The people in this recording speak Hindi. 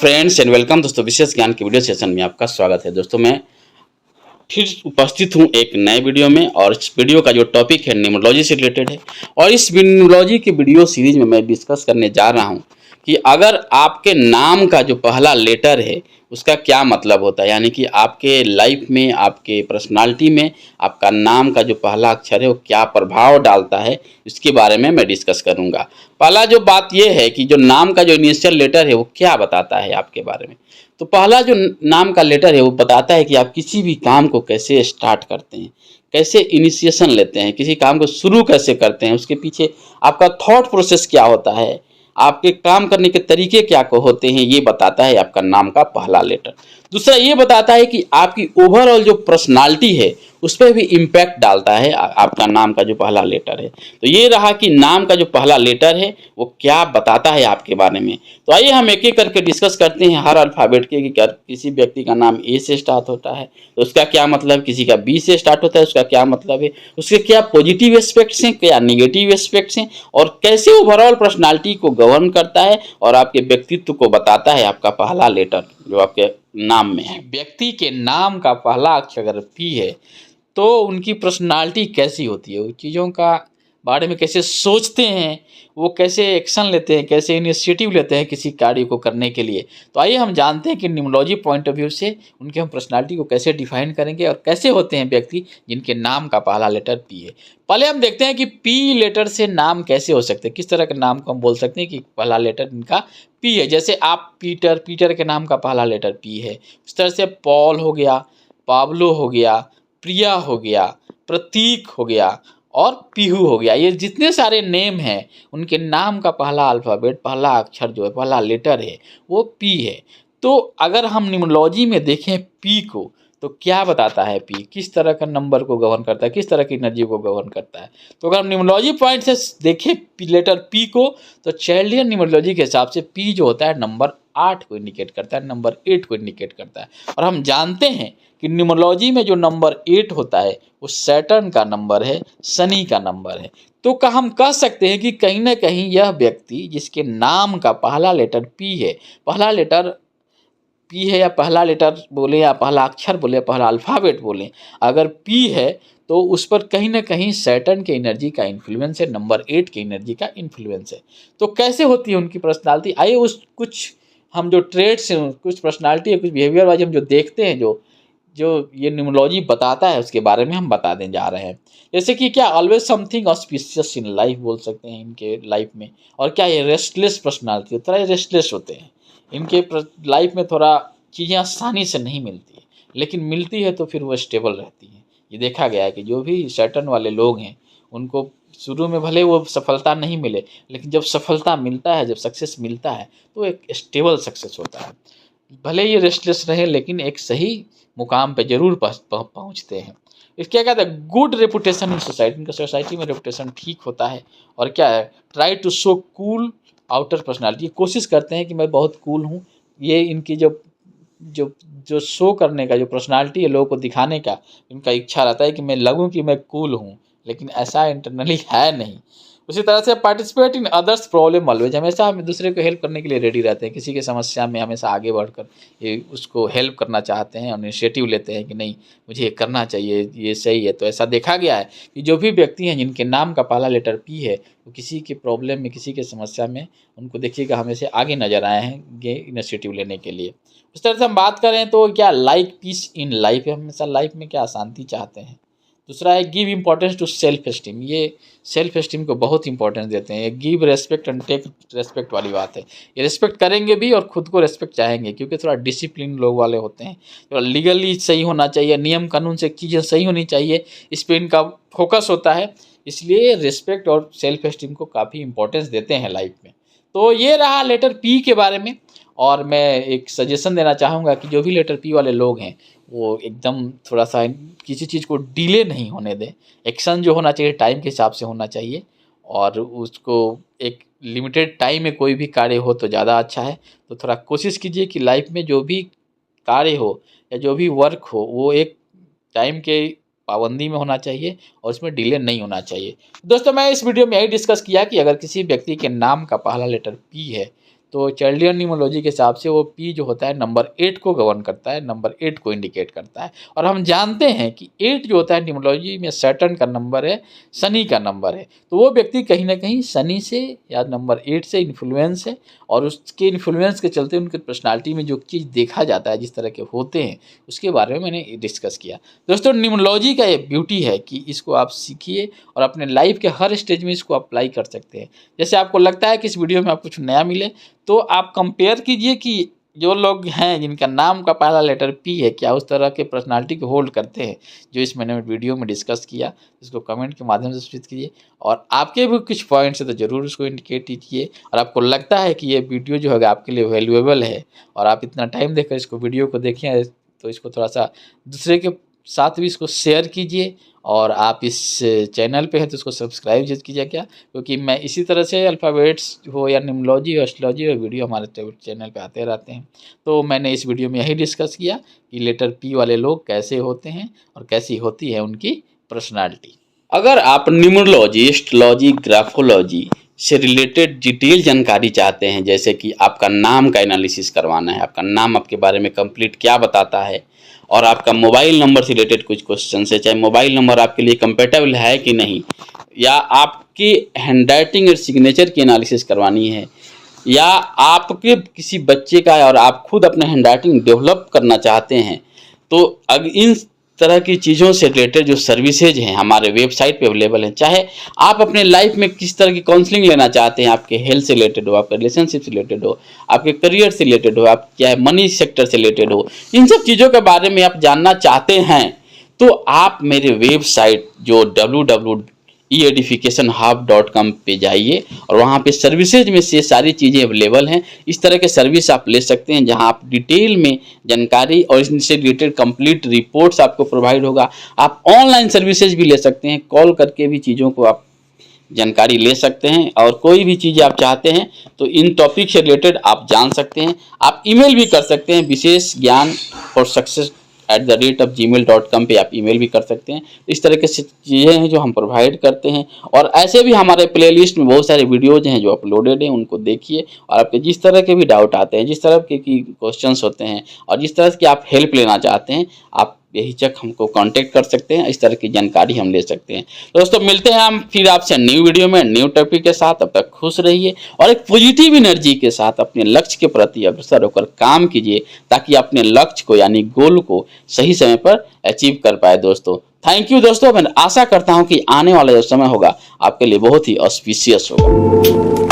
फ्रेंड्स एंड वेलकम दोस्तों, विशेष ज्ञान के वीडियो सेशन में आपका स्वागत है। दोस्तों मैं फिर उपस्थित हूँ एक नए वीडियो में, और इस वीडियो का जो टॉपिक है न्यूमरोलॉजी से रिलेटेड है। और इस न्यूमरोलॉजी की वीडियो सीरीज में मैं डिस्कस करने जा रहा हूँ कि अगर आपके नाम का जो पहला लेटर है उसका क्या मतलब होता है, यानी कि आपके लाइफ में, आपके पर्सनालिटी में आपका नाम का जो पहला अक्षर है वो क्या प्रभाव डालता है, इसके बारे में मैं डिस्कस करूँगा। पहला जो बात यह है कि जो नाम का जो इनिशियल लेटर है वो क्या बताता है आपके बारे में। तो पहला जो नाम का लेटर है वो बताता है कि आप किसी भी काम को कैसे स्टार्ट करते हैं, कैसे इनिशिएशन लेते हैं, किसी काम को शुरू कैसे करते हैं, उसके पीछे आपका थॉट प्रोसेस क्या होता है, आपके काम करने के तरीके क्या को होते हैं, ये बताता है आपका नाम का पहला लेटर। दूसरा ये बताता है कि आपकी ओवरऑल जो पर्सनालिटी है उस पर भी इम्पैक्ट डालता है आपका नाम का जो पहला लेटर है। तो ये रहा कि नाम का जो पहला लेटर है वो क्या बताता है आपके बारे में। तो आइए हम एक एक करके डिस्कस करते हैं हर अल्फ़ाबेट के कि किसी व्यक्ति का नाम ए से स्टार्ट होता है तो उसका क्या मतलब, किसी का बी से स्टार्ट होता है उसका क्या मतलब है, उसके क्या पॉजिटिव एस्पेक्ट्स हैं, क्या निगेटिव एस्पेक्ट्स हैं, और कैसे ओवरऑल पर्सनालिटी को गवर्न करता है और आपके व्यक्तित्व को बताता है आपका पहला लेटर जो आपके नाम में है। व्यक्ति के नाम का पहला अक्षर अगर पी है तो उनकी पर्सनालिटी कैसी होती है, वो चीज़ों का बारे में कैसे सोचते हैं, वो कैसे एक्शन लेते हैं, कैसे इनिशिएटिव लेते हैं किसी कार्य को करने के लिए। तो आइए हम जानते हैं कि न्यूमरोलॉजी पॉइंट ऑफ व्यू से उनके हम पर्सनालिटी को कैसे डिफाइन करेंगे और कैसे होते हैं व्यक्ति जिनके नाम का पहला लेटर पी है। पहले हम देखते हैं कि पी लेटर से नाम कैसे हो सकते हैं, किस तरह के नाम को हम बोल सकते हैं कि पहला लेटर इनका पी है। जैसे आप पीटर के नाम का पहला लेटर पी है, उस तरह से पॉल हो गया, पाब्लो हो गया, प्रिया हो गया, प्रतीक हो गया और पीहू हो गया। ये जितने सारे नेम हैं उनके नाम का पहला अल्फ़ाबेट, पहला अक्षर जो है, पहला लेटर है वो पी है। तो अगर हम न्यूमरोलॉजी में देखें पी को तो क्या बताता है पी, किस तरह का नंबर को गवर्न करता है, किस तरह की एनर्जी को गवर्न करता है। तो अगर हम न्यूमरोलॉजी पॉइंट से देखें लेटर पी को तो चाइल्डियन न्यूमरोलॉजी के हिसाब से पी जो होता है नंबर 8 को इंडिकेट करता है, नंबर 8 को इंडिकेट करता है। और हम जानते हैं कि न्यूमरोलॉजी में जो नंबर 8 होता है वो सैटर्न का नंबर है, शनि का नंबर है। तो क्या हम कह सकते हैं कि कहीं ना कहीं यह व्यक्ति जिसके नाम का पहला लेटर पी है, पहला लेटर पी है या पहला लेटर बोले या पहला अक्षर बोले या पहला अल्फ़ाबेट बोले, अगर पी है तो उस पर कहीं ना कहीं सैटर्न के एनर्जी का इन्फ्लुएंस है, नंबर 8 की एनर्जी का इन्फ्लुएंस है। तो कैसे होती है उनकी पर्सनालिटी, आइए उस कुछ हम जो ट्रेड्स हैं, कुछ पर्सनालिटी है, कुछ बिहेवियर वाइज हम जो देखते हैं, जो जो ये न्यूमरोलॉजी बताता है उसके बारे में हम बताने जा रहे हैं। जैसे कि क्या always something auspicious in life बोल सकते हैं इनके लाइफ में, और क्या ये रेस्टलेस पर्सनालिटी, थोड़ा ये रेस्टलेस होते हैं। इनके लाइफ में थोड़ा चीज़ें आसानी से नहीं मिलती है, लेकिन मिलती है तो फिर वो स्टेबल रहती हैं। ये देखा गया है कि जो भी सैटर्न वाले लोग हैं उनको शुरू में भले वो सफलता नहीं मिले, लेकिन जब सफलता मिलता है, जब सक्सेस मिलता है तो एक स्टेबल सक्सेस होता है। भले ये रेस्टलेस रहे लेकिन एक सही मुकाम पे जरूर पहुंचते हैं। इसके क्या कहते हैं, गुड रेपुटेशन इन सोसाइटी, इनका सोसाइटी में रेपुटेशन ठीक होता है। और क्या है, try to show cool outer personality, कोशिश करते हैं कि मैं बहुत कूल हूँ। ये इनकी जो जो जो शो करने का जो पर्सनालिटी है, लोगों को दिखाने का इनका इच्छा रहता है कि मैं लगूं कि मैं कूल हूँ, लेकिन ऐसा इंटरनली है नहीं। उसी तरह से participate in others problem always, हमेशा हम दूसरे को हेल्प करने के लिए रेडी रहते हैं। किसी की समस्या में हमेशा आगे बढ़कर ये उसको हेल्प करना चाहते हैं और इनिशिएटिव लेते हैं कि नहीं मुझे ये करना चाहिए, ये सही है। तो ऐसा देखा गया है कि जो भी व्यक्ति हैं जिनके नाम का पहला लेटर पी है वो किसी के प्रॉब्लम में, किसी के समस्या में, उनको देखिएगा हमेशा आगे नजर आए हैं ये इनिशिएटिव लेने के लिए। उस तरह से हम बात करें तो क्या लाइक पीस इन लाइफ है, हमेशा लाइफ में क्या शांति चाहते हैं। दूसरा है give importance to self esteem, ये सेल्फ एस्टीम को बहुत इंपॉर्टेंस देते हैं। Give respect and take respect वाली बात है, ये रेस्पेक्ट करेंगे भी और खुद को रेस्पेक्ट चाहेंगे, क्योंकि थोड़ा डिसिप्लिन लोग वाले होते हैं। थोड़ा लीगली सही होना चाहिए, नियम कानून से चीज़ें सही होनी चाहिए, इस पर इनका फोकस होता है। इसलिए रिस्पेक्ट और सेल्फ एस्टीम को काफ़ी इंपॉर्टेंस देते हैं लाइफ में। तो ये रहा लेटर पी के बारे में। और मैं एक सजेशन देना चाहूँगा कि जो भी लेटर पी वाले लोग हैं वो एकदम थोड़ा सा किसी चीज़ को डिले नहीं होने दें। एक्शन जो होना चाहिए टाइम के हिसाब से होना चाहिए, और उसको एक लिमिटेड टाइम में कोई भी कार्य हो तो ज़्यादा अच्छा है। तो थोड़ा कोशिश कीजिए कि लाइफ में जो भी कार्य हो या जो भी वर्क हो वो एक टाइम के पाबंदी में होना चाहिए और उसमें डिले नहीं होना चाहिए। दोस्तों मैं इस वीडियो में यही डिस्कस किया कि अगर किसी व्यक्ति के नाम का पहला लेटर पी है तो चाइल्डियन न्यूमरोलॉजी के हिसाब से वो पी जो होता है नंबर 8 को गवर्न करता है, नंबर 8 को इंडिकेट करता है। और हम जानते हैं कि 8 जो होता है न्यूमरोलॉजी में सैटर्न का नंबर है, शनि का नंबर है। तो वो व्यक्ति कहीं ना कहीं शनि से या नंबर 8 से इन्फ्लुएंस है, और उसके इन्फ्लुएंस के चलते उनके पर्सनालिटी में जो चीज़ देखा जाता है, जिस तरह के होते हैं, उसके बारे में मैंने डिस्कस किया। दोस्तों, न्यूमरोलॉजी का ये ब्यूटी है कि इसको आप सीखिए और अपने लाइफ के हर स्टेज में इसको अप्लाई कर सकते हैं। जैसे आपको लगता है कि इस वीडियो में आपको कुछ नया मिले, तो आप कंपेयर कीजिए कि जो लोग हैं जिनका नाम का पहला लेटर पी है, क्या उस तरह के पर्सनालिटी को होल्ड करते हैं जो इस मैंने वीडियो में डिस्कस किया। इसको कमेंट के माध्यम से सूचित कीजिए, और आपके भी कुछ पॉइंट्स है तो ज़रूर उसको इंडिकेट कीजिए। और आपको लगता है कि ये वीडियो जो है आपके लिए वैल्यूएबल है और आप इतना टाइम देकर इसको वीडियो को देखें, तो इसको थोड़ा सा दूसरे के साथ भी इसको शेयर कीजिए। और आप इस चैनल पे हैं तो इसको सब्सक्राइब जरूर कीजिए क्या, क्योंकि मैं इसी तरह से अल्फ़ाबेट्स हो या न्यूमरोलॉजी और एस्ट्रोलॉजी और वीडियो हमारे चैनल पे आते रहते हैं। तो मैंने इस वीडियो में यही डिस्कस किया कि लेटर पी वाले लोग कैसे होते हैं और कैसी होती है उनकी पर्सनालिटी। अगर आप न्यूमरोलॉजी, एस्ट्रोलॉजी, ग्राफोलॉजी से रिलेटेड डिटेल जानकारी चाहते हैं, जैसे कि आपका नाम का एनालिसिस करवाना है, आपका नाम आपके बारे में कंप्लीट क्या बताता है, और आपका मोबाइल नंबर से रिलेटेड कुछ क्वेश्चन है, चाहे मोबाइल नंबर आपके लिए कंपेटेबल है कि नहीं, या आपकी हैंडराइटिंग और सिग्नेचर की एनालिसिस करवानी है, या आपके किसी बच्चे का और आप खुद अपने हैंडराइटिंग डेवलप करना चाहते हैं, तो अगर इन तरह की चीज़ों से रिलेटेड जो सर्विसेज हैं हमारे वेबसाइट पे अवेलेबल हैं। चाहे आप अपने लाइफ में किस तरह की काउंसलिंग लेना चाहते हैं, आपके हेल्थ से रिलेटेड हो, आपके रिलेशनशिप से रिलेटेड हो, आपके करियर से रिलेटेड हो, आप चाहे मनी सेक्टर से रिलेटेड हो, इन सब चीज़ों के बारे में आप जानना चाहते हैं, तो आप मेरे वेबसाइट जो www.eeducationhub.com पे जाइए, और वहाँ पे सर्विसेज में से सारी चीज़ें अवेलेबल हैं। इस तरह के सर्विस आप ले सकते हैं जहाँ आप डिटेल में जानकारी और इनसे रिलेटेड कंप्लीट रिपोर्ट्स आपको प्रोवाइड होगा। आप ऑनलाइन सर्विसेज भी ले सकते हैं, कॉल करके भी चीज़ों को आप जानकारी ले सकते हैं, और कोई भी चीज़ आप चाहते हैं तो इन टॉपिक से रिलेटेड आप जान सकते हैं। आप ईमेल भी कर सकते हैं, विशेष ज्ञान फॉर सक्सेस @gmail.com पे आप ईमेल भी कर सकते हैं। इस तरह के चीज़ें हैं जो हम प्रोवाइड करते हैं, और ऐसे भी हमारे प्लेलिस्ट में बहुत सारे वीडियोज हैं जो अपलोडेड हैं, उनको देखिए। और आपके जिस तरह के भी डाउट आते हैं, जिस तरह के क्वेश्चंस होते हैं, और जिस तरह की आप हेल्प लेना चाहते हैं, आप बेहिचक हमको कांटेक्ट कर सकते हैं। इस तरह की जानकारी हम ले सकते हैं। तो दोस्तों, मिलते हैं हम फिर आपसे न्यू वीडियो में न्यू टॉपिक के साथ। तब तक खुश रहिए और एक पॉजिटिव एनर्जी के साथ अपने लक्ष्य के प्रति अग्रसर होकर काम कीजिए, ताकि अपने लक्ष्य को यानी गोल को सही समय पर अचीव कर पाए। दोस्तों, थैंक यू दोस्तों। मैं आशा करता हूँ कि आने वाला जो समय होगा आपके लिए बहुत ही ऑस्पिशियस होगा।